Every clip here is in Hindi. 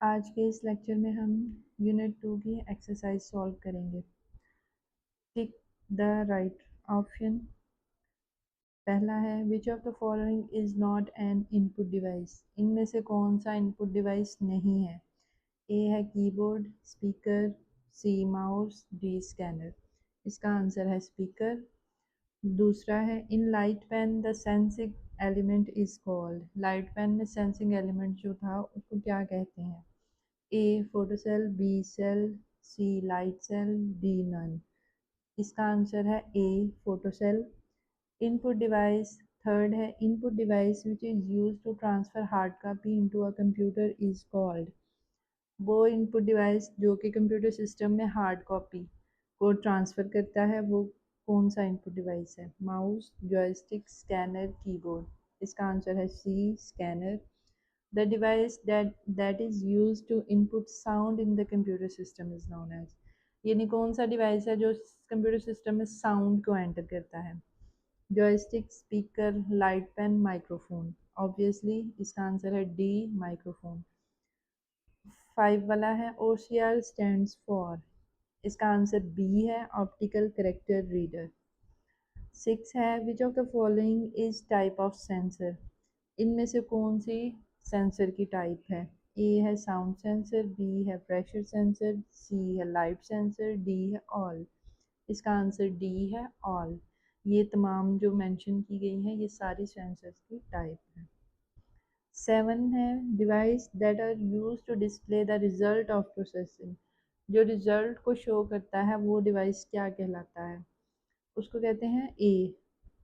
आज के इस लेक्चर में हम यूनिट 2 की एक्सरसाइज सॉल्व करेंगे। Tick the right option. पहला है which of the following is not an input device. इनमें से कौन सा इनपुट डिवाइस नहीं है? ए है keyboard, speaker, C mouse, D scanner. इसका आंसर है स्पीकर। दूसरा है in light pen the sensing element is called. Light pen में सेंसिंग एलिमेंट जो था उसको क्या कहते हैं? A photocell, B cell, C light cell, D none. इसका आंसर है A photocell. Input device. Third है input device which is use to transfer hard copy into a computer is called. वो इनपुट डिवाइस जो कि कंप्यूटर सिस्टम में हार्ड कॉपी को ट्रांसफ़र करता है वो कौन सा इनपुट डिवाइस है? Mouse, joystick, scanner, keyboard. इसका आंसर है सी scanner. The device that is used to input sound in the computer system is known as। यानी कौन सा डिवाइस है जो कंप्यूटर सिस्टम में साउंड को एंटर करता है? Joystick, speaker, light pen, microphone. Obviously इसका आंसर है डी माइक्रोफोन। 5 वाला है OCR स्टैंड्स फॉर। इसका आंसर बी है ऑप्टिकल करेक्टर रीडर। 6 है which of the following is type of sensor. इनमें से कौन सी सेंसर की टाइप है? ए है साउंड सेंसर, बी है प्रेशर सेंसर, सी है लाइट सेंसर, डी है ऑल। इसका आंसर डी है ऑल। ये तमाम जो मेंशन की गई हैं ये सारी सेंसर्स की टाइप है। 7 है device that are use to display the result of processing. जो रिजल्ट को शो करता है वो डिवाइस क्या कहलाता है? उसको कहते हैं ए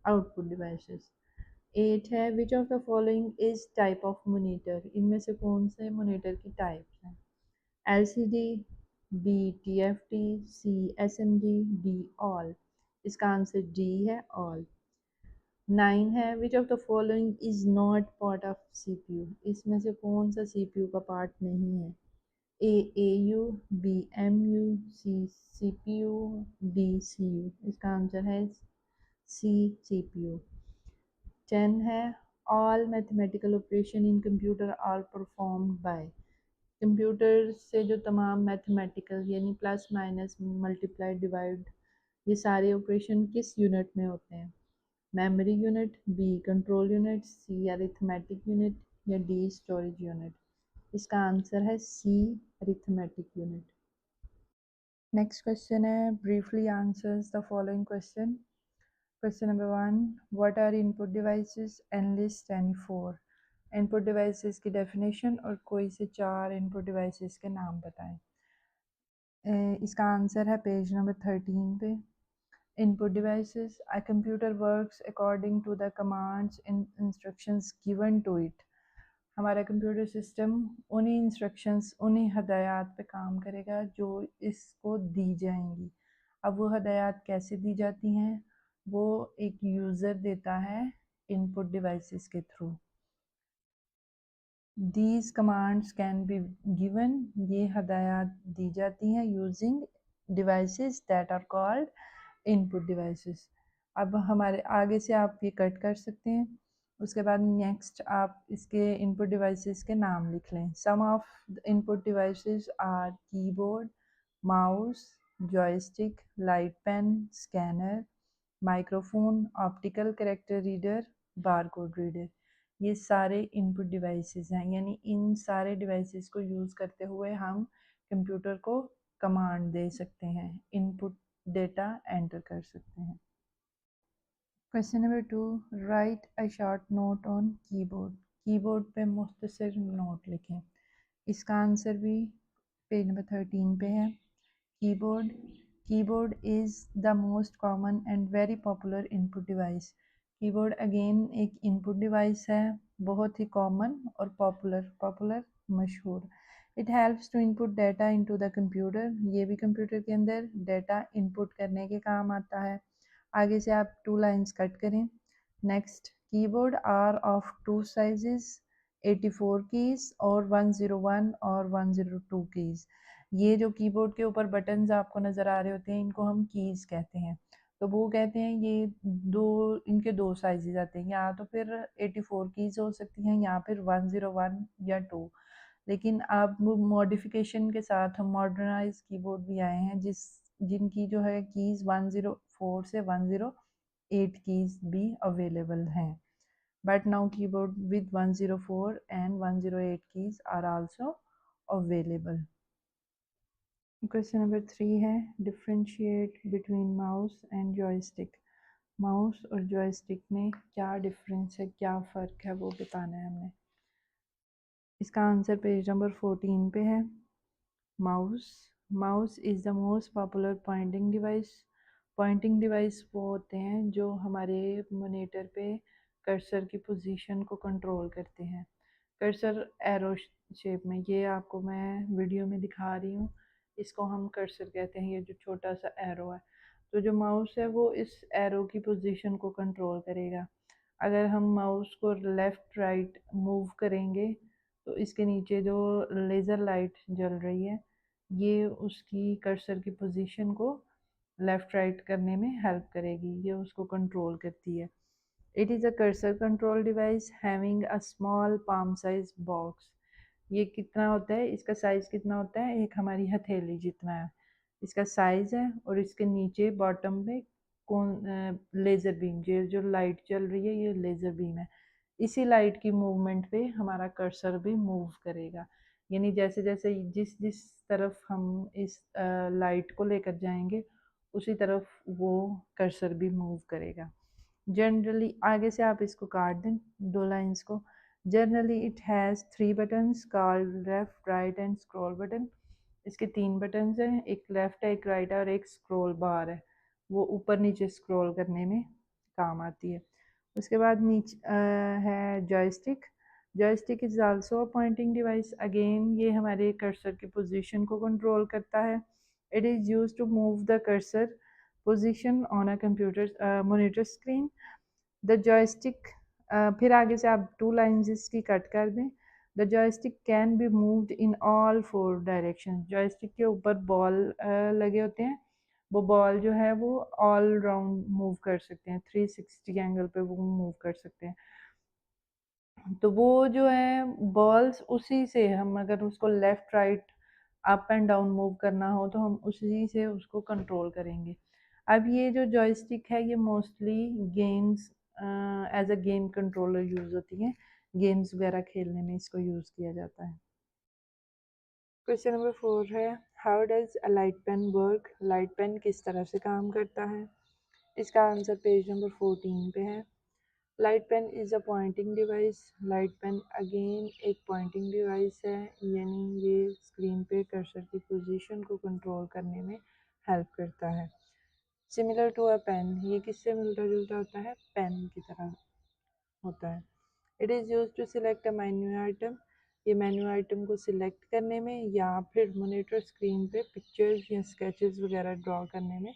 आउटपुट डिवाइसेस। 8 है which of the following is type of monitor. इनमें से कौन से मोनीटर की टाइप्स हैं? LCD, बी TFT, सी SMD, डी ऑल। इसका आंसर डी है ऑल। 9 है which of the following is not part of CPU। इसमें से कौन सा CPU का पार्ट नहीं है? A AU, B MU, C CPU, D CU। इसका आंसर है सी CPU। 10 है all mathematical operation in computer are performed by. Computer से जो तमाम मैथमेटिकल यानी प्लस माइनस मल्टीप्लाई डिवाइड ये सारे ऑपरेशन किस यूनिट में होते हैं? Memory unit, B control unit, C arithmetic unit या डी स्टोरेज यूनिट। इसका आंसर है C arithmetic unit. Next question है briefly answers the following question. Question number 1, what are input devices and list any four। input devices की definition और कोई से 4 input devices के नाम बताएं। इसका आंसर है पेज नंबर 13 पे। input devices, a computer works according to the commands and instructions given to it। हमारा कंप्यूटर सिस्टम उन्हीं इंस्ट्रक्शंस उन्हीं हदायत पे काम करेगा जो इसको दी जाएंगी। अब वो हदायत कैसे दी जाती हैं? वो एक यूज़र देता है इनपुट डिवाइसेस के थ्रू। These commands can be given. ये हदायत दी जाती हैं using devices that are called input devices. अब हमारे आगे से आप ये कट कर सकते हैं। उसके बाद नेक्स्ट आप इसके इनपुट डिवाइसेस के नाम लिख लें। Some of input devices are keyboard, mouse, joystick, light pen, scanner, microphone, optical character reader, barcode reader. ये सारे इनपुट डिवाइसेस हैं, यानी इन सारे डिवाइसेस को यूज़ करते हुए हम कंप्यूटर को कमांड दे सकते हैं, इनपुट डेटा एंटर कर सकते हैं। Question number 2, right a short note on keyboard. Keyboard पे मुख्तसर नोट लिखें। इसका आंसर भी पेज नंबर 13 पे है। Keyboard, keyboard is the most common and very popular input device. Keyboard again एक इनपुट डिवाइस है, बहुत ही कॉमन और पॉपुलर मशहूर। It helps to input data into the computer. ये भी कंप्यूटर के अंदर डाटा इनपुट करने के काम आता है। आगे से आप 2 लाइन्स कट करें। Next, keyboard are of 2 sizes, 84 keys और 101 और 102 कीज़। ये जो कीबोर्ड के ऊपर बटन्स आपको नज़र आ रहे होते हैं इनको हम कीज़ कहते हैं। तो वो कहते हैं ये इनके 2 साइजेस आते हैं, या तो फिर 84 कीज़ हो सकती हैं या फिर 101 या 2। लेकिन अब मॉडिफिकेशन के साथ हम मॉडर्नाइज कीबोर्ड भी आए हैं जिनकी जो है कीज़ 104 से 108 कीज़ भी अवेलेबल हैं। But now keyboard with 104 and 108 keys are also available. Question number 3 है differentiate between mouse and joystick. Mouse और जॉयस्टिक में क्या डिफरेंस है, क्या फ़र्क है, वो बताना है हमने। इसका आंसर पेज नंबर 14 पे है। Mouse mouse is the most popular pointing device. Pointing device वो होते हैं जो हमारे मॉनिटर पे कर्सर की पोजीशन को कंट्रोल करते हैं। कर्सर एरो शेप में, ये आपको मैं वीडियो में दिखा रही हूँ, इसको हम कर्सर कहते हैं, ये जो छोटा सा एरो है। तो जो माउस है वो इस एरो की पोजीशन को कंट्रोल करेगा। अगर हम माउस को लेफ़्ट राइट मूव करेंगे तो इसके नीचे जो लेज़र लाइट जल रही है ये उसकी कर्सर की पोजीशन को लेफ़्ट राइट करने में हेल्प करेगी, ये उसको कंट्रोल करती है। It is a cursor control device having a small palm size box. ये कितना होता है, इसका साइज़ कितना होता है, एक हमारी हथेली जितना है इसका साइज़ है। और इसके नीचे बॉटम पे कौन लेज़र बीम, ये जो लाइट चल रही है ये लेज़र बीम है। इसी लाइट की मूवमेंट पे हमारा कर्सर भी मूव करेगा, यानी जैसे जैसे जिस जिस तरफ हम इस लाइट को लेकर जाएंगे उसी तरफ वो कर्सर भी मूव करेगा। जनरली आगे से आप इसको काट दें दो लाइंस को। Generally it has 3 buttons called left right and scroll button. इसके 3 बटन्स हैं, एक लेफ्ट है, एक राइट है और एक स्क्रॉल बार है, वो ऊपर नीचे स्क्रॉल करने में काम आती है। उसके बाद नीचे है joystick. Joystick is also a pointing device. Again ये हमारे कर्सर की पोजीशन को कंट्रोल करता है। It is used to move the cursor position on a computer monitor screen. The joystick, फिर आगे से आप 2 लाइन्स इसकी कट कर दें। The joystick can be moved in all 4 direction. Joystick के ऊपर बॉल लगे होते हैं, वो बॉल जो है वो ऑल राउंड मूव कर सकते हैं, 360 एंगल पे वो मूव कर सकते हैं। तो वो जो है बॉल्स उसी से हम अगर उसको left right up and down move करना हो तो हम उसी से उसको कंट्रोल करेंगे। अब ये जो जॉयस्टिक है ये mostly games as a game controller use होती है, गेम्स वगैरह खेलने में इसको यूज़ किया जाता है। क्वेश्चन नंबर 4 है how does a light pen work. Light pen किस तरह से काम करता है। इसका आंसर पेज नंबर 14 पे है। Light pen is a pointing device. Light pen again एक पॉइंटिंग डिवाइस है, यानी ये स्क्रीन पे कर्सर की पोजीशन को कंट्रोल करने में हेल्प करता है। सिमिलर टू अ पेन, ये किससे मिलता जुलता होता है, पेन की तरह होता है। It is use to select a menu item. ये मेन्यू आइटम को सिलेक्ट करने में या फिर मॉनिटर स्क्रीन पे पिक्चर्स या स्केचेस वगैरह ड्रॉ करने में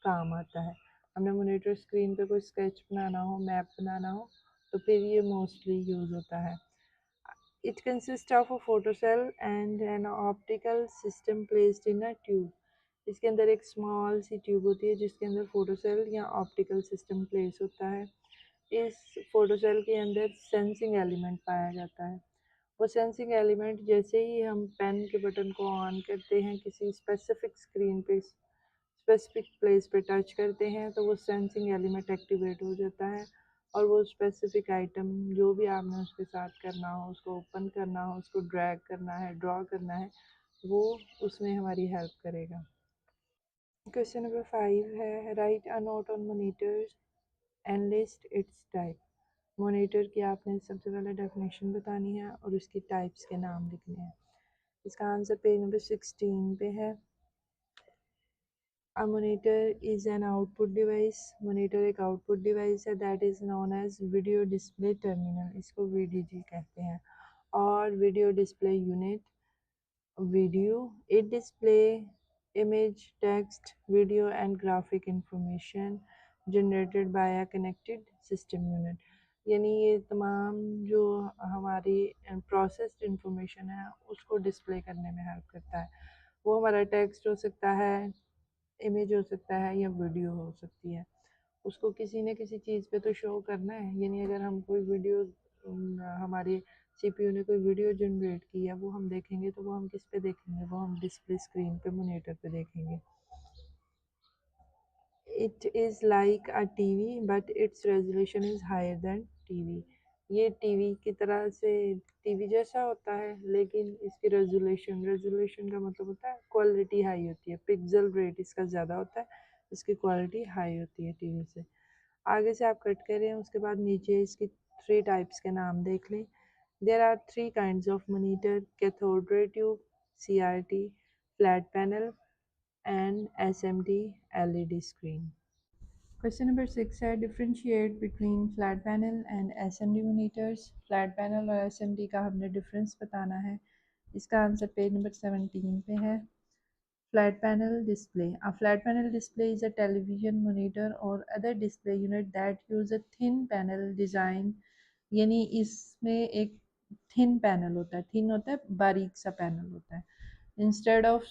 काम आता है। हमने मॉनिटर स्क्रीन पे कोई स्केच बनाना हो, मैप बनाना हो, तो फिर ये मोस्टली यूज़ होता है। It consist of a photo cell and an optical system placed in a tube. इसके अंदर एक स्मॉल सी ट्यूब होती है जिसके अंदर फोटो सेल या ऑप्टिकल सिस्टम प्लेस होता है। इस फोटो सेल के अंदर सेंसिंग एलिमेंट पाया जाता है। वो सेंसिंग एलिमेंट जैसे ही हम पेन के बटन को ऑन करते हैं, किसी स्पेसिफिक स्क्रीन पे स्पेसिफिक प्लेस पे टच करते हैं, तो वो सेंसिंग एलिमेंट एक्टिवेट हो जाता है और वो स्पेसिफिक आइटम जो भी आपने उसके साथ करना हो, उसको ओपन करना हो, उसको ड्रैग करना है, ड्रॉ करना है, वो उसमें हमारी हेल्प करेगा। क्वेश्चन नंबर 5 है right a note on monitors and list it's type. Monitor की आपने सबसे पहले डेफिनेशन बतानी है और उसकी टाइप्स के नाम लिखने हैं। इसका आंसर पेज नंबर 16 पे है। A monitor is an output device. Monitor एक आउटपुट डिवाइस है that is known as video display terminal, इसको वीडीटी कहते हैं, और video display unit video. It display image, text, video and graphic information generated by a connected system unit। यानी ये तमाम जो हमारी प्रोसेस्ड इंफॉर्मेशन है उसको डिस्प्ले करने में हेल्प करता है। वो हमारा टेक्स्ट हो सकता है, इमेज हो सकता है या वीडियो हो सकती है। उसको किसी न किसी चीज़ पे तो शो करना है, यानी अगर हम कोई वीडियो हमारे सीपीयू ने कोई वीडियो जनरेट की है वो हम देखेंगे, तो वो हम किस पे देखेंगे, वो हम डिस्प्ले स्क्रीन पे मॉनिटर पे देखेंगे। It is like a TV but its resolution is higher than TV. ये टीवी की तरह से टीवी जैसा होता है, लेकिन इसकी रेजोल्यूशन रेजोल्यूशन का मतलब होता है क्वालिटी हाई होती है, पिक्सल रेट इसका ज़्यादा होता है, इसकी क्वालिटी हाई होती है टीवी से। आगे से आप कट करें, उसके बाद नीचे इसकी 3 टाइप्स के नाम देख लें। There are 3 kinds of monitor, cathode ray tube, CRT, flat panel and SMD LED screen. Question number 6 है differentiate between flat panel and SMD monitors। Flat panel और SMD का हमने डिफरेंस बताना है। इसका आंसर पेज नंबर 17 पे है। Flat panel display। A flat panel display is a television monitor or other display unit that use a thin panel design। यानी इसमें एक थिन पैनल होता है, थिन होता है, बारीक सा पैनल होता है। इंस्टेड ऑफ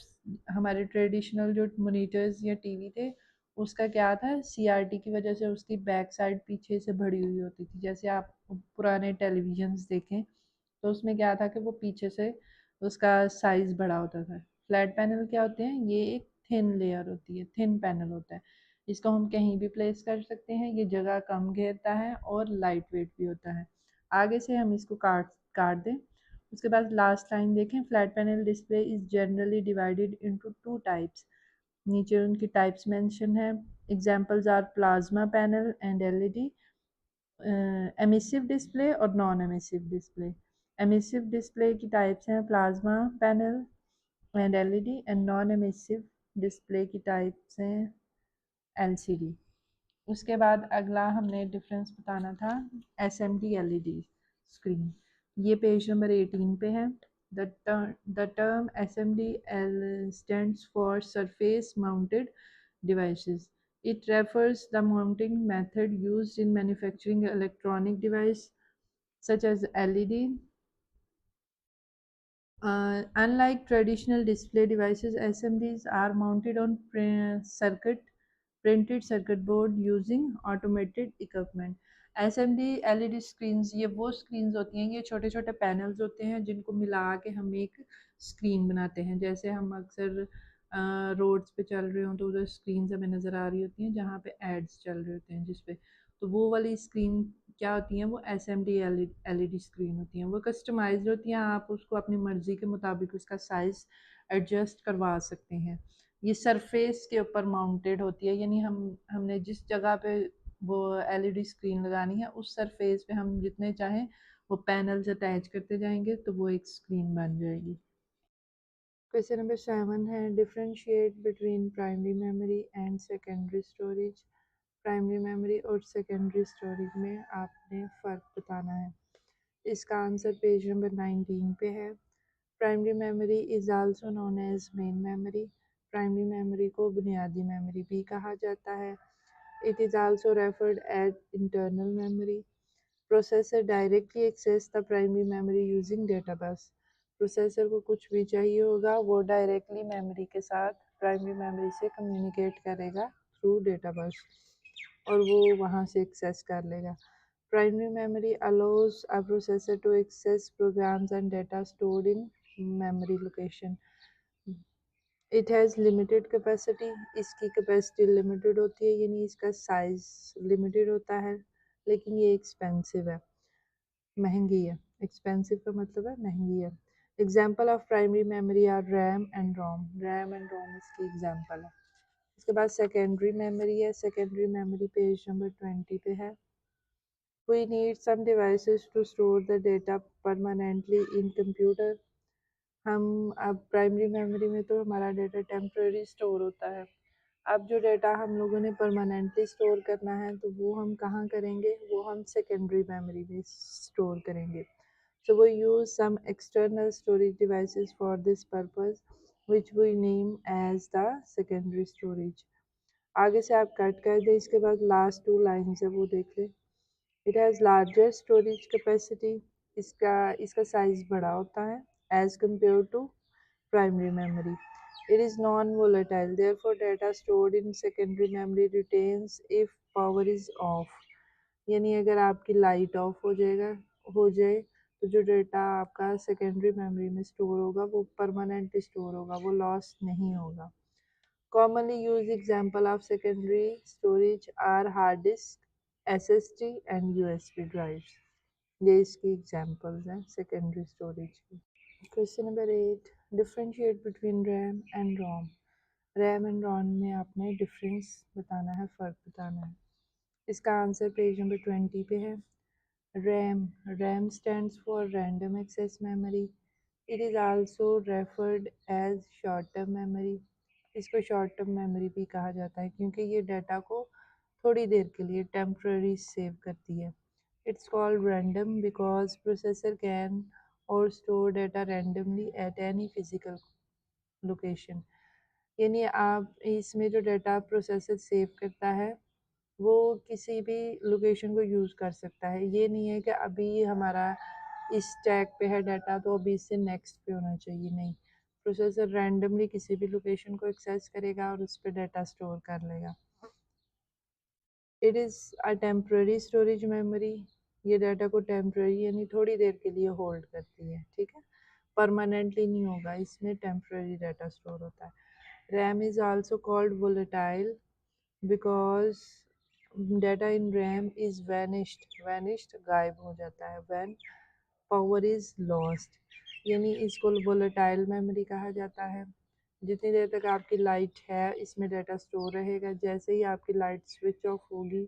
हमारे ट्रेडिशनल जो मोनीटर्स या टीवी थे, उसका क्या था, सीआरटी की वजह से उसकी बैक साइड पीछे से भरी हुई होती थी। जैसे आप पुराने टेलीविजन्स देखें तो उसमें क्या था कि वो पीछे से उसका साइज़ बड़ा होता था। फ्लैट पैनल क्या होते हैं, ये एक थिन लेयर होती है, थिन पैनल होता है। इसको हम कहीं भी प्लेस कर सकते हैं, ये जगह कम घेरता है और लाइट वेट भी होता है। आगे से हम इसको काट काट दें। उसके बाद लास्ट लाइन देखें, flat panel display is generally divided into 2 types. नीचे उनकी टाइप्स मेंशन है। Examples are plasma panel and LED, emissive display और non emissive display. Emissive display की टाइप्स हैं plasma panel and LED, and non emissive display की टाइप्स हैं एलसीडी। उसके बाद अगला हमने डिफरेंस बताना था एसएमडी एलईडी स्क्रीन। ये पेज नंबर 18 पे है। The term SMD stands for surface mounted devices। It refers the mounting method used in manufacturing electronic device such as LED। Unlike traditional display devices, SMDs are mounted on printed circuit board using automated equipment। SMD LED screens ये वो screens होती हैं, ये छोटे छोटे panels होते हैं जिनको मिला के हम एक screen बनाते हैं। जैसे हम अक्सर रोड्स पे चल रहे हों तो उधर स्क्रीन हमें नज़र आ रही होती हैं जहाँ पे एड्स चल रहे होते हैं जिस पे, तो वो वाली स्क्रीन क्या होती हैं, वो S M D L E D screen होती हैं। वो कस्टमाइज्ड होती हैं, आप उसको अपनी मर्ज़ी के मुताबिक उसका साइज़ एडजस्ट करवा सकते हैं। ये सरफेस के ऊपर माउंटेड होती है, यानी हमने जिस जगह पे वो एलईडी स्क्रीन लगानी है उस सरफेस पे हम जितने चाहें वो पैनल्स अटैच करते जाएंगे तो वो एक स्क्रीन बन जाएगी। क्वेश्चन नंबर 7 है differentiate between primary memory and secondary storage. Primary memory और सेकेंडरी स्टोरेज में आपने फ़र्क बताना है। इसका आंसर पेज नंबर 19 पे है। Primary memory is also known as main memory. Primary memory को बुनियादी मेमोरी भी कहा जाता है। It is also referred as internal memory. Processor directly access the primary memory using data bus. Processor को कुछ भी चाहिए होगा वो डायरेक्टली मेमोरी के साथ प्राइमरी मेमोरी से कम्युनिकेट करेगा थ्रू डेटा बस और वो वहाँ से एक्सेस कर लेगा। Primary memory allows a processor to access programs and data stored in memory location। It has limited capacity. इसकी कैपेसिटी लिमिटेड होती है, यानी इसका साइज़ लिमिटेड होता है, लेकिन ये एक्सपेंसिव है, महंगी है। एक्सपेंसिव का मतलब है महंगी है। Example of primary memory are RAM and ROM. RAM and ROM इसकी एग्जाम्पल है। इसके बाद सेकेंडरी मेमोरी है। सेकेंडरी मेमोरी पेज नंबर 20 पे है। We need some devices to store the data permanently in computer। हम अब प्राइमरी मेमोरी में तो हमारा डेटा टेम्प्रेरी स्टोर होता है। अब जो डेटा हम लोगों ने परमानेंटली स्टोर करना है तो वो हम कहाँ करेंगे, वो हम सेकेंडरी मेमोरी में स्टोर करेंगे। So we use some external storage devices for this purpose, which we name as the secondary storage। आगे से आप कट कर दें, इसके बाद लास्ट 2 लाइन्स है वो देख लें। It has larger storage capacity. इसका साइज़ बड़ा होता है as compare to primary memory. It is non-volatile, therefore data stored in secondary memory retains if power is off। यानी अगर आपकी लाइट ऑफ हो जाए तो जो डेटा आपका सेकेंडरी मेमोरी में स्टोर होगा वो परमानेंट स्टोर होगा, वो लॉस नहीं होगा। Commonly used example of secondary storage are hard disk, SSD and USB drives. ये इसकी एग्जाम्पल्स हैं सेकेंडरी स्टोरेज की। Question number 8, differentiate between RAM and ROM. RAM and ROM में आपने डिफरेंस बताना है, फ़र्क बताना है। इसका आंसर पेज नंबर 20 पे है। RAM stands for random access memory. It is also referred as short term memory. इसको शॉर्ट टर्म मेमोरी भी कहा जाता है क्योंकि ये डाटा को थोड़ी देर के लिए टेम्प्ररी सेव करती है। It's called random because processor can और store data randomly at any physical location. यानी आप इसमें जो डाटा प्रोसेसर सेव करता है वो किसी भी लोकेशन को यूज़ कर सकता है। ये नहीं है कि अभी हमारा इस टैग पे है डाटा तो अभी इससे नेक्स्ट पे होना चाहिए, नहीं। प्रोसेसर रैंडमली किसी भी लोकेशन को एक्सेस करेगा और उस पर डाटा स्टोर कर लेगा। It is a temporary storage memory. ये डाटा को टेम्प्रेरी यानी थोड़ी देर के लिए होल्ड करती है, ठीक है। परमानेंटली नहीं होगा, इसमें टेम्प्रेरी डाटा स्टोर होता है। RAM is also called volatile because data in RAM is vanished गायब हो जाता है व्हेन पावर इज़ लॉस्ट, यानी इसको वोलेटाइल मेमोरी कहा जाता है। जितनी देर तक आपकी लाइट है इसमें डाटा स्टोर रहेगा, जैसे ही आपकी लाइट स्विच ऑफ होगी,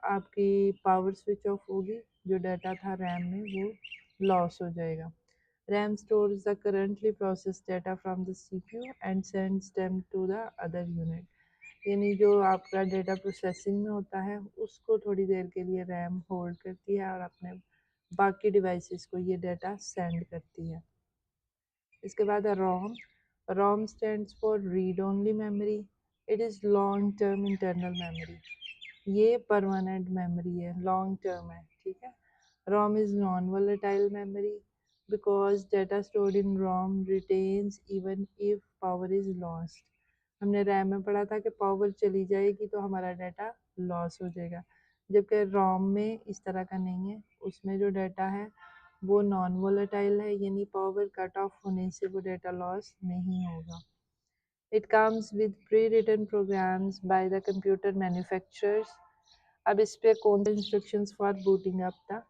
आपकी पावर स्विच ऑफ होगी, जो डाटा था रैम में वो लॉस हो जाएगा। RAM stores the currently process data from the CPU and sends them to the other unit. यानी जो आपका डेटा प्रोसेसिंग में होता है उसको थोड़ी देर के लिए रैम होल्ड करती है और अपने बाकी डिवाइसेस को ये डाटा सेंड करती है। इसके बाद है ROM. ROM stands for read only memory. It is long term internal memory. ये परमानेंट मेमोरी है, लॉन्ग टर्म है, ठीक है। ROM is non volatile memory because data stored in ROM retains even if power is lost. हमने रैम में पढ़ा था कि पावर चली जाएगी तो हमारा डाटा लॉस हो जाएगा, जबकि रोम में इस तरह का नहीं है। उसमें जो डाटा है वो नॉन वोलेटाइल है, यानी पावर कट ऑफ होने से वो डाटा लॉस नहीं होगा। It comes with pre written programs by the computer manufacturers. अब इस पे कौन से instructions for booting up the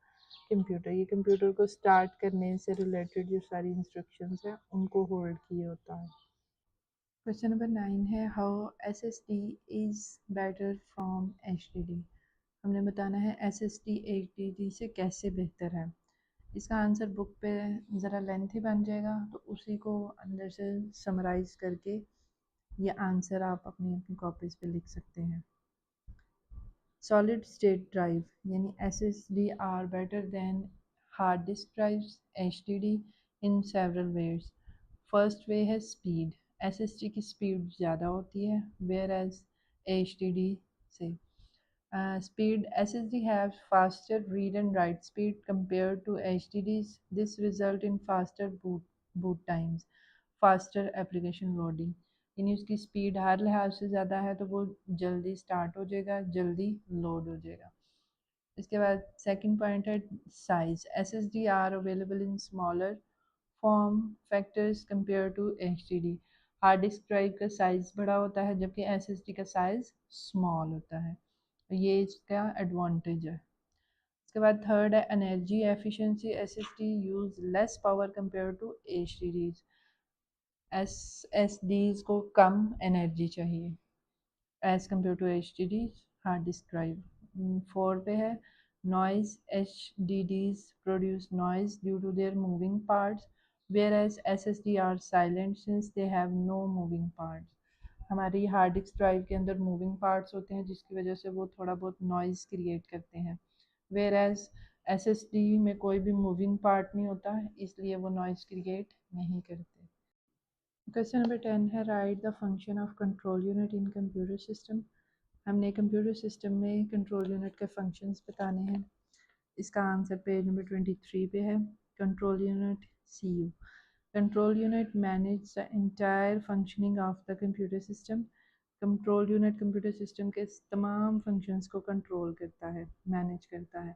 computer, ये कंप्यूटर को स्टार्ट करने से रिलेटेड जो सारी इंस्ट्रक्शंस हैं उनको होल्ड किए होता है। क्वेश्चन नंबर 9 है, how SSD is better from HDD। हमने बताना है SSD HDD से कैसे बेहतर है। इसका आंसर बुक पे ज़रा लेंथी बन जाएगा तो उसी को अंदर से समराइज़ करके ये आंसर आप अपनी अपनी कॉपीज़ पे लिख सकते हैं। सॉलिड स्टेट ड्राइव यानी SSD are better than hard disk drives HDD in several ways. First way है स्पीड। SSD की स्पीड ज़्यादा होती है वेयर एज HDD से। Speed SSD has faster read and write speed compared to HDDs. This result in faster boot times, faster application loading. यानी उसकी स्पीड हर लिहाज से ज़्यादा है तो वो जल्दी स्टार्ट हो जाएगा, जल्दी लोड हो जाएगा। इसके बाद सेकंड पॉइंट है size. SSD are available in smaller form factors compare to HDD। Hard disk drive का साइज़ बड़ा होता है जबकि SSD का साइज़ स्मॉल होता है, ये इसका एडवांटेज है। इसके बाद थर्ड है energy efficiency. SSD use less power compare to HDDs। SSDs को कम एनर्जी चाहिए as compare to HDDs hard disk drive. Four पे है noise. HDDs produce noise due to their moving parts whereas SSD are silent since they have no moving parts। हमारी हार्ड डिस्क ड्राइव के अंदर मूविंग पार्ट्स होते हैं जिसकी वजह से वो थोड़ा बहुत नॉइज़ क्रिएट करते हैं, वेयर एज SSD में कोई भी मूविंग पार्ट नहीं होता इसलिए वो नॉइज़ क्रिएट नहीं करते। क्वेश्चन नंबर 10 है, right the function of control unit in computer system. हमने कंप्यूटर सिस्टम में कंट्रोल यूनिट के फंक्शंस बताने हैं। इसका आंसर पेज नंबर 23 पे है। Control unit CU। Control unit manage the entire functioning of the computer system. Control unit computer system के तमाम फंक्शंस को कंट्रोल करता है, मैनेज करता है।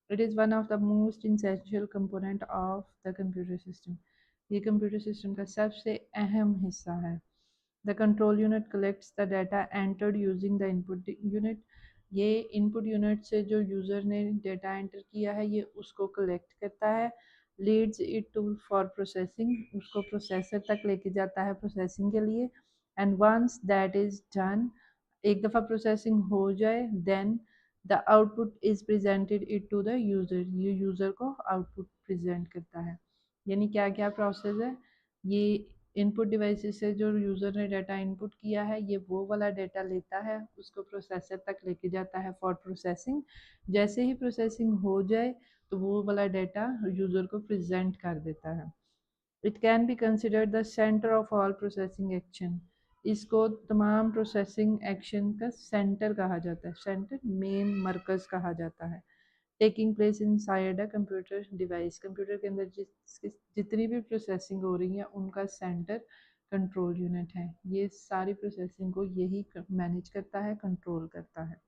It is one of the most essential component of the computer system. ये कंप्यूटर सिस्टम का सबसे अहम हिस्सा है। The control unit collects the data entered using the input unit. ये इनपुट यूनिट से जो यूज़र ने डाटा एंटर किया है ये उसको कलेक्ट करता है, leads it to for processing, उसको प्रोसेसर तक लेके जाता है प्रोसेसिंग के लिए। And once that is done, एक दफ़ा प्रोसेसिंग हो जाए, then the output is presented it to the user, ये यूज़र को आउटपुट प्रेजेंट करता है। यानी क्या क्या प्रोसेस है, ये इनपुट डिवाइसेस से जो यूज़र ने डाटा इनपुट किया है ये वो वाला डाटा लेता है, उसको प्रोसेसर तक लेके जाता है फॉर प्रोसेसिंग। जैसे ही प्रोसेसिंग हो जाए तो वो वाला डाटा यूज़र को प्रेजेंट कर देता है। It can be considered the centre of all processing action. इसको तमाम प्रोसेसिंग एक्शन का सेंटर कहा जाता है, सेंटर मेन मरकज़ कहा जाता है। Taking place in side a computer device, computer के अंदर जितनी भी प्रोसेसिंग हो रही है उनका सेंटर कंट्रोल यूनिट है। ये सारी प्रोसेसिंग को यही मैनेज करता है, कंट्रोल करता है।